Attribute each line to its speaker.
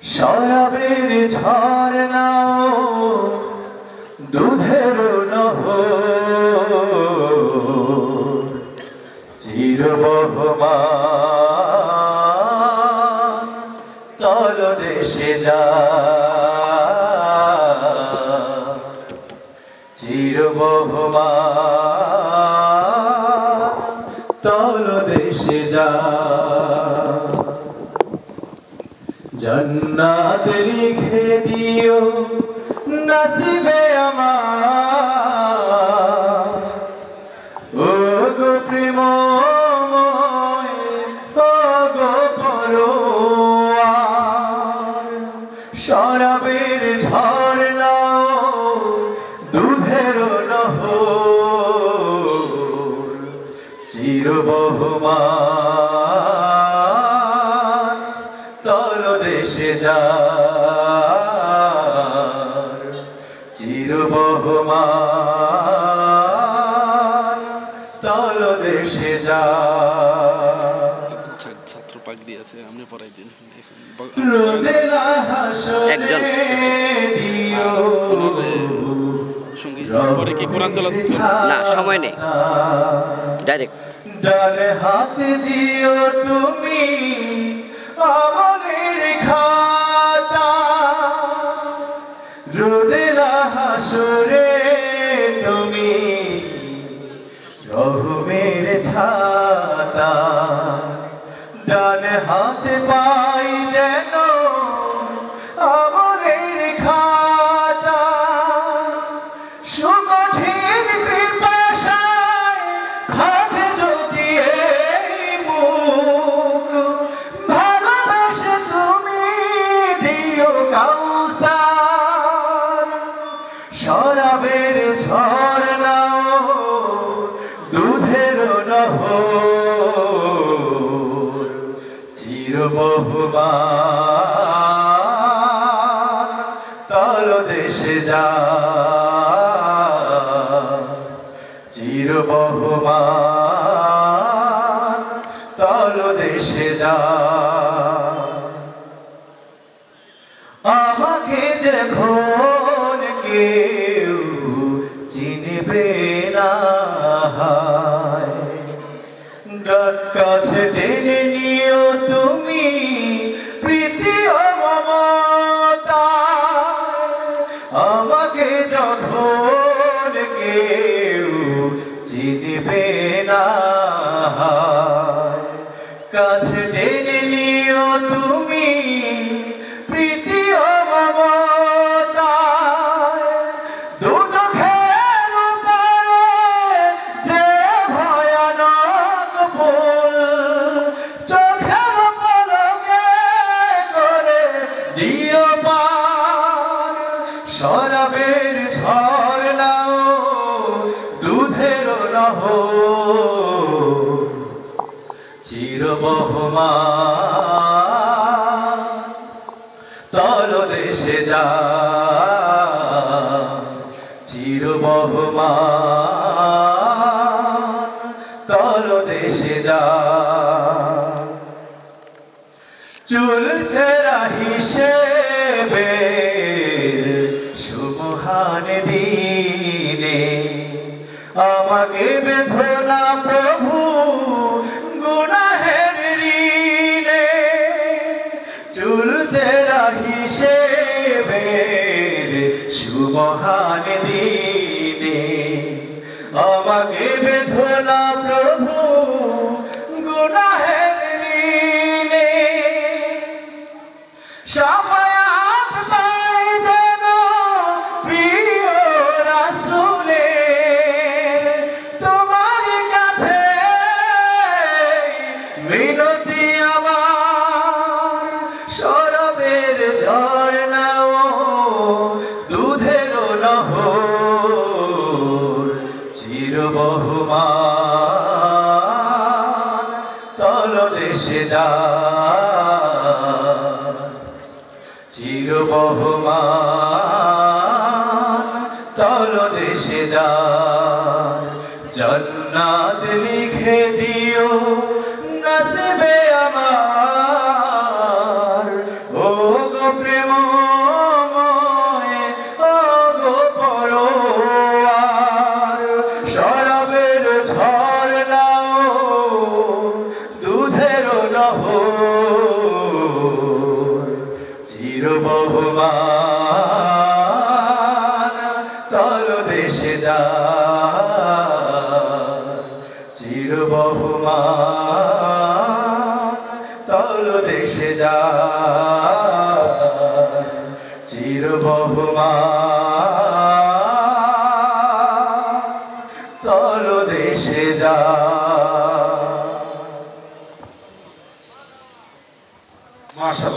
Speaker 1: শরাবের ঝরনাও দুধের নহর চিরবহমান তলদেশে যা চিরবহমান তলদেশে যা জন্নাত লিখে দিও নসিবে আমার ও গো প্রেমময় ও গো পরোয়ার শরাবের ঝরনাও দুধের নহর চিরবহমান তলদেশে যার চিরবহমান তলদেশে যার
Speaker 2: ছাত্র পাগড়ি আছে আপনি পড়াই দিন
Speaker 1: রোদেলা হাসরে দিও
Speaker 2: সঙ্গীত পরে কি কোরআন তেলাওয়াত
Speaker 3: না সময় নেই ডাইরেক্ট
Speaker 1: ডানে হাতে দিও তুমি আমলের খাতা রোদেলা হাসরে তুমি রহমের ছাতা ডানে হাতে পাই যেন আমলের খাতা সুকঠিন পিপাসায় ভাবে যদি এই মুখ ভালোবেসে তুমি দিও কাউসার শরাবের ঝরনাও দুধের নহর চিরবহমান তলদেশে যা চিরবহমান তলদেশে যা আমাকে যখন কেউ চিনবে না কাছে টেনে নিও তুমি প্রীতি ও মমতা আমাকে যখন কেউ চিনবে না কাছে টেনে নিও তুমি প্রীতি ও মমতা শরাবের ঝরনাও দুধের নহর চিরবহমান তলদেশে যা চিরবহমান তলদেশে যা চলছে হিসেবে সুমহান দিনে আমাকে বেঁধনা প্রভু গুনাহের ঋণে চলছে হিসেবে সুমহান দিনে আমাকে বেঁধনা প্রভু গুনাহের ঋণে শাফায়াত পাই যেন প্রিয় রাসূলের তোমার কাছে মিনতি আমার শরাবের ঝরনাও দুধের নহর চিরবহমান তলদেশে যা চিরবহমান তলদেশে যা জন্নাত লিখে দিও নসিবে আমার ও গো বহুমান তল দেশে যা চির বহুমান তল দেশে যা চির বহুমান তল দেশে যা।
Speaker 4: মাশাআল্লাহ।